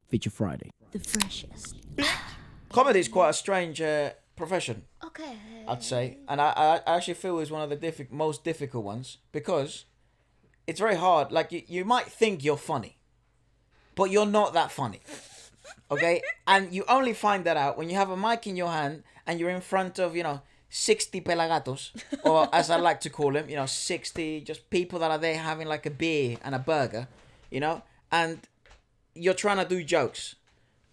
Feature Friday. The freshest. Comedy is quite a strange profession, Okay. I'd say, and I actually feel it's one of the most difficult ones because it's very hard. Like you might think you're funny, but you're not that funny. Okay, and you only find that out when you have a mic in your hand and you're in front of 60 pelagatos, or as I like to call them, 60 just people that are there having like a beer and a burger, and you're trying to do jokes,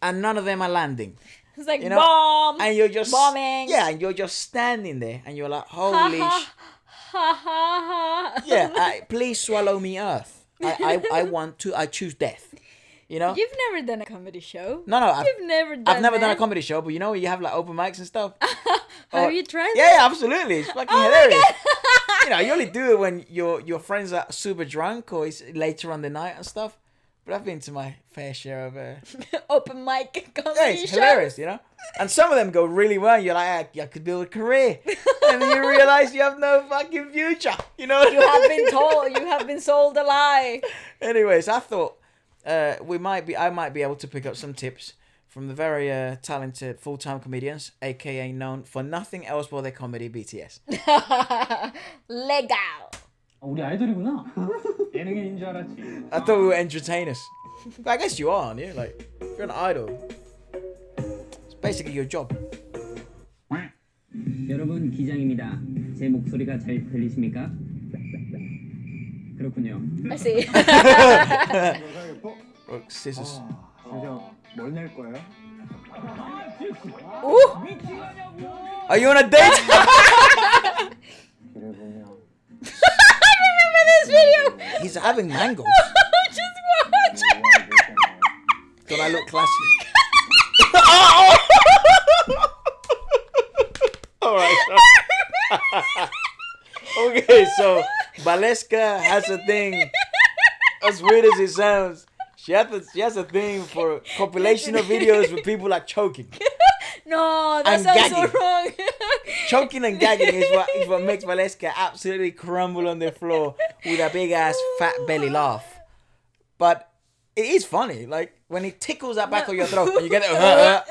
and none of them are landing. It's like bomb, and you're just bombing. Yeah, and you're just standing there, and you're like, holy yeah, please swallow me, Earth. I choose death. You've never done a comedy show. No, I've never done a comedy show, but you have like open mics and stuff. Have you tried that? Yeah, absolutely. It's fucking hilarious. You only do it when your friends are super drunk or it's later on the night and stuff. But I've been to my fair share of open mic comedy yeah, it's hilarious, And some of them go really well. You're like, I could build a career, and then you realize you have no fucking future. You have been sold a lie. Anyways, I thought I might be able to pick up some tips from the very talented full-time comedians, aka known for nothing else but their comedy, BTS. Legal. 우리 아이돌이구나. 예능인인 줄 알았지. I thought we were entertainers. But I guess you are, aren't you? Like, if you're an idol, it's basically your job. 여러분 기장입니다. 제 목소리가 잘 들리십니까? 그렇군요. I see. Rock, scissors. 진짜 뭘 낼 거예요? Are you on a date? 길을 보면 This video. He's having mangoes. Just watch. Don't I look classy? Alright. Okay, so Wlsk has a thing. As weird as it sounds, she has a thing for compilation of videos with people like choking. No, that and sounds gagging. so wrong. Choking and gagging is what makes Wlsk absolutely crumble on the floor with a big ass fat belly laugh. But it is funny, like when he tickles that back of your throat and you get it. I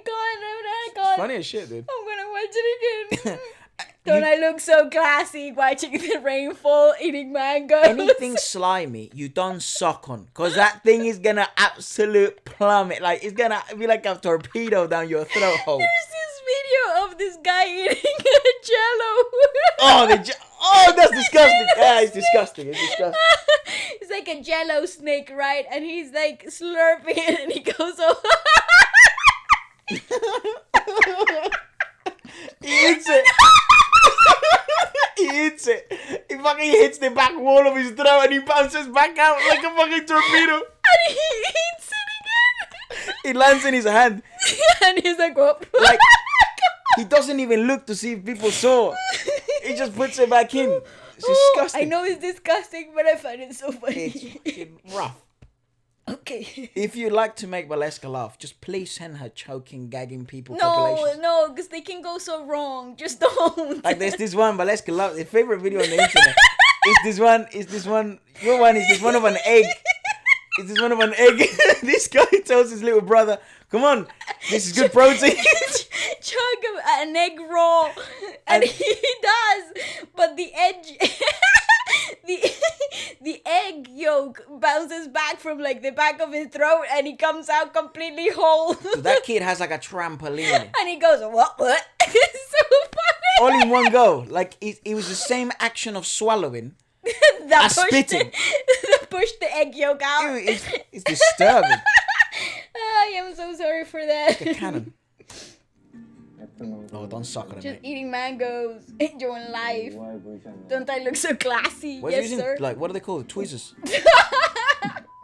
can't. Funny as shit, dude. I'm gonna watch it again. Don't I look so classy watching the rainfall, eating mangoes? Anything slimy, you don't suck on, cause that thing is gonna absolute plummet. Like it's gonna be like a torpedo down your throat hole. There's this video of this guy eating a Jello. Oh, that's disgusting. Yeah, it's disgusting. It's disgusting. It's like a Jello snake, right? And he's like slurping it, and he goes, "Oh." He eats it. He eats it. He fucking hits the back wall of his throat and he bounces back out like a fucking torpedo. And he eats it again. It lands in his hand. And he's like, "Whoop." Like, he doesn't even look to see if people saw. He just puts it back in. It's disgusting. I know it's disgusting, but I find it so funny. It's fucking rough. Okay. If you'd like to make Wlsk laugh, just please send her choking, gagging people compilations. No, because they can go so wrong. Just don't. Like there's this one Wlsk laugh. The favorite video on the internet is this one. Your one is this one of an egg. Is this one of an egg? This guy tells his little brother, "Come on, this is good protein." Chug an egg roll, and he does, but the edge, the egg yolk bounces back from like the back of his throat, and he comes out completely whole. So that kid has like a trampoline. And he goes, "What? It's so funny." All in one go. Like it was the same action of swallowing That as pushed spitting. that pushed the egg yolk out. Ew, it's disturbing. I am so sorry for that. The cannon. Oh, don't suck on it, Just mate. eating mangoes, enjoying life. 우아해 보이지 않나요? Don't I look so classy? What's Yes, using, sir. like, what are they called? Tweezers.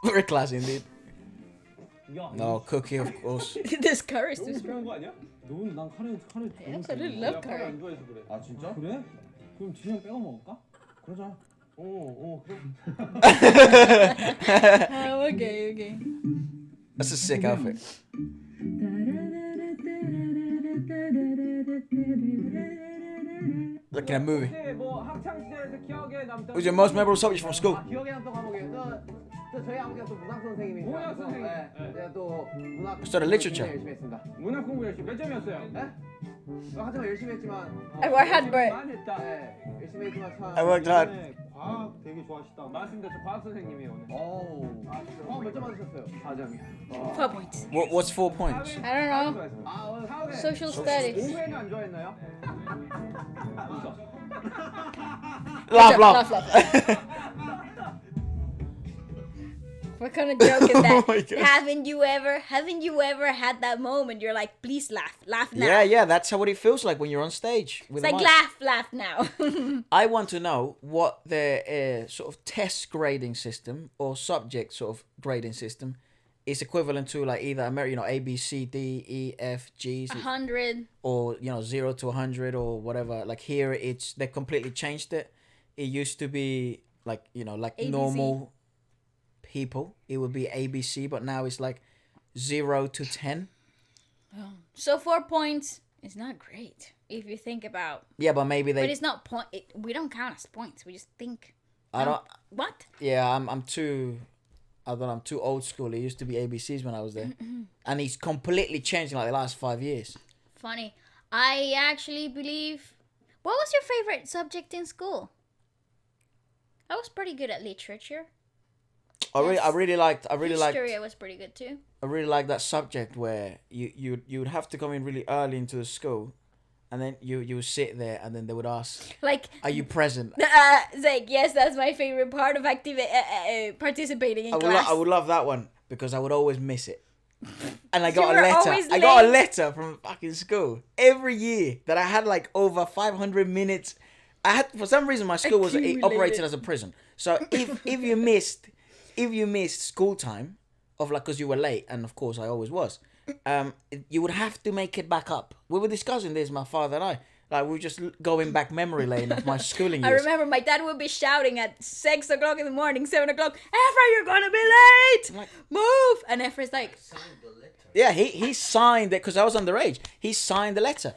Very classy indeed. No, cookie, of course. This curry is too strong. 거 아니야? 난 카레 I absolutely love curry. 안 좋아해서 그래. 아 진짜? 그래? 그럼 진영 빼고 먹을까? 그러자. 그래. Oh, okay. That's a sick outfit. Like in a movie. 뭐 학창 시절에서 기억에 남던 What's your most memorable subject from school? 기억에 남던 과목이에요. 저희 아버지가 또 문학 선생님이시라서 문학 선생님. 네, 네. 제가 또 문학 Study literature. 공부 열심히 했습니다. 문학 공부 열심히 몇 점이었어요? 네? 하지만 열심히 했지만 I work hard, but 많이 했다. 네, 열심히 했지만 참 I worked hard. 네, 과학 되게 좋아하시다. 맞습니다. 저 과학 선생님이에요 오늘. 오, 과학 몇점 받으셨어요? 4점이요. 4 points. What's 4 points? I don't know. 아, 오늘 사회. Social studies. 공부에는 안 좋아했나요? Laugh, Laugh, laugh. What kind of joke is that? Oh my God. Haven't you ever had that moment? You're like, please laugh now. Yeah, that's how what it feels like when you're on stage. With It's a like mic. laugh now. I want to know what the sort of test grading system or subject sort of grading system is equivalent to, like either A, B, C, D, E, F, G, 100. or 0 to 100 or whatever. Like here, they completely changed it. It used to be like ABC. normal people. It would be ABC, but now it's like 0 to 10. So 4 points is not great if you think about. Yeah, but maybe But they. it's not point. We don't count as points. We just think. I don't. What? Yeah, I'm too. I don't know. I'm too old school. It used to be ABCs when I was there, and it's completely changed in like the last 5 years. Funny. I actually believe. What was your favorite subject in school? I was pretty good at literature. I really liked. History I was pretty good too. I really like that subject where you would have to come in really early into the school, and then you would sit there, and then they would ask, Like, "Are you present?" it's like, yes, that's my favorite part of participating in class. I would love that one because I would always miss it. And I You got a were letter. always I got a late. letter from fucking school every year that I had like over 500 minutes. I had, for some reason, my school was Accumulated. operated as a prison. So if you missed school time of like, because you were late, and of course I always was, you would have to make it back up. We were discussing this, my father and I. Like, we were just going back memory lane of my schooling I years. remember my dad would be shouting at 6 o'clock in the morning, 7 o'clock, Efra, you're gonna be late! like- Move! And Efra's like, Yeah, he signed it because I was underage. He signed the letter,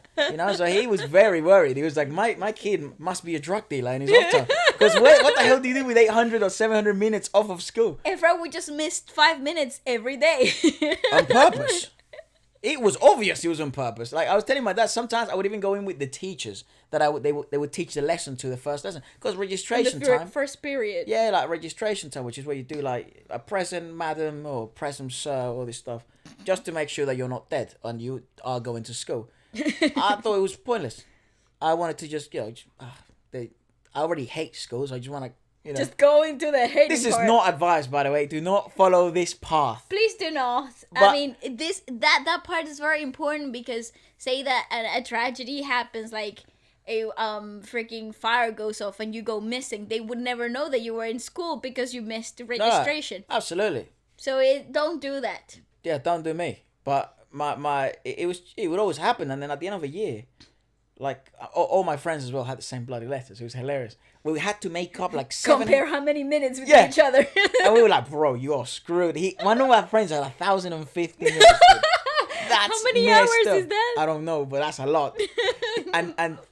so he was very worried. He was like, my kid must be a drug dealer in his off time. Because what the hell do you do with 800 or 700 minutes off of school? Efra, we just missed 5 minutes every day. On purpose. It was obvious it was on purpose. Like, I was telling my dad, sometimes I would even go in with the teachers that they would teach the lesson to the first lesson. Because registration time. First period. Yeah, like registration time, which is where you do like a present madam or present sir, all this stuff, just to make sure that you're not dead and you are going to school. I thought it was pointless. I wanted to just, I already hate school, so I just want to, Just go into the hating This is part. not advice, by the way. Do not follow this path. Please do not. I But- mean, that part is very important because say that a tragedy happens, like a freaking fire goes off and you go missing, they would never know that you were in school because you missed registration. No, absolutely. So don't do that. Yeah, don't do me. But it would always happen, and then at the end of a year, like all my friends as well had the same bloody letters. It was hilarious. We had to make up like 7. Compare how many minutes with Yeah. each other. And we were like, bro, you are screwed. One of my friends had 1,050 minutes. That's How many messed hours up. is that? I don't know, but that's a lot. And After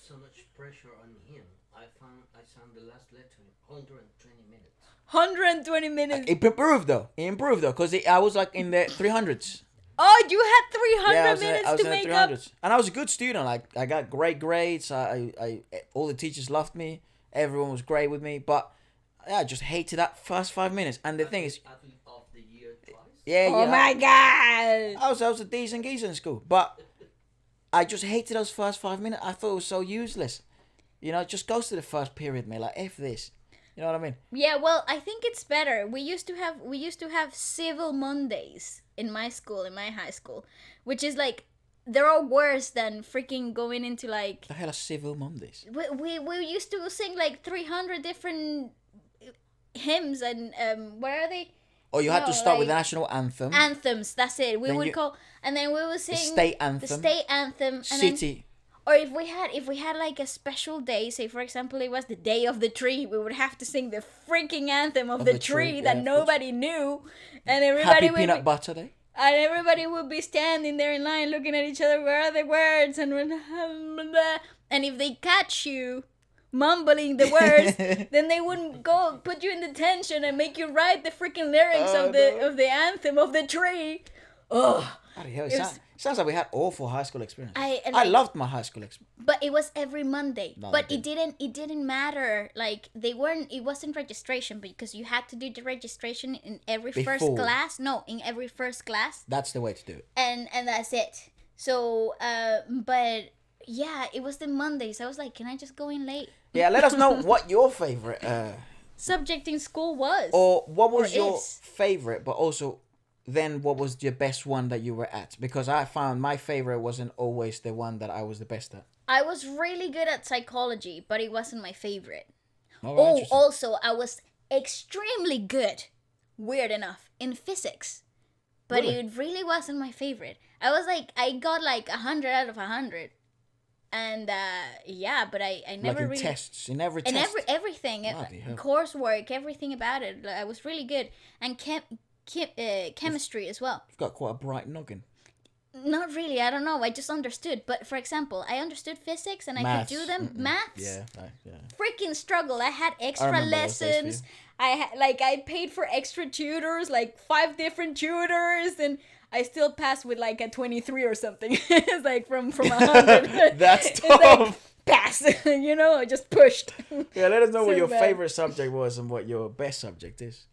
so much pressure on him, I signed the last letter in 120 minutes. 120 minutes. it improved though. Because I was like in the 300s. Oh, you had 300 Yeah, I was minutes in to the make up. 300s. And I was a good student. Like, I got great grades. I all the teachers loved me. Everyone was great with me. But I just hated that first 5 minutes. And the thing is, Athlete of the year twice. Oh my god. I was a decent geezer in school, but I just hated those first 5 minutes. I thought it was so useless. Just goes to the first period, mate. Like, F this. You know what I mean? Yeah, well, I think it's better. We used to have civil Mondays in my school, in my high school, which is like they're all worse than freaking going into like The hell are civil Mondays? we used to sing like 300 different hymns and where are they? Or you had to No, start with the like- national anthem, Anthems. That's it. We Then would you- call and then we would sing state anthem, the state anthem, and then city. or if we had like a special day, say for example it was the day of the tree, we would have to sing the freaking anthem of the tree yeah, that of nobody knew, and everybody Happy would peanut butter day. and everybody would be standing there in line looking at each other. Where are the words? And if they catch you mumbling the words, then they wouldn't go put you in detention and make you write the freaking lyrics of the anthem of the tree. Oh, Bloody hell, It was- sounds like we had awful high school experience. I I loved my high school experience. but it was every Monday. No, But it it didn't matter. Like it wasn't registration because you had to do the registration in every first Before. class. No, in every first class. That's the way to do it. And that's it. So but yeah, it was the Mondays. I was like, can I just go in late? Yeah, let us know what your favorite Subject in school was. or what was Or your is. favorite, but also then what was your best one that you were at? Because I found my favorite wasn't always the one that I was the best at. I was really good at psychology, but it wasn't my favorite. All right, Oh, interesting. also, I was extremely good, weird enough, in physics. But Really? it really wasn't my favorite. I got like 100 out of 100. And yeah, but I like never in really... tests, in every And test. everything, Bloody hell. coursework, everything about it. I was really good. And chemistry as well. You've got quite a bright noggin. Not really, I don't know. I just understood. But for example, I understood physics and I could do them. Mm-mm. Maths? Yeah, Freaking struggle. I had extra remember those days for lessons. I paid for extra tutors, like 5 different tutors, and I still passed with like a 23 or something. It's like from 100. That's It's like, tough. pass. I just pushed. Yeah, let us know what So your bad. favorite subject was and what your best subject is.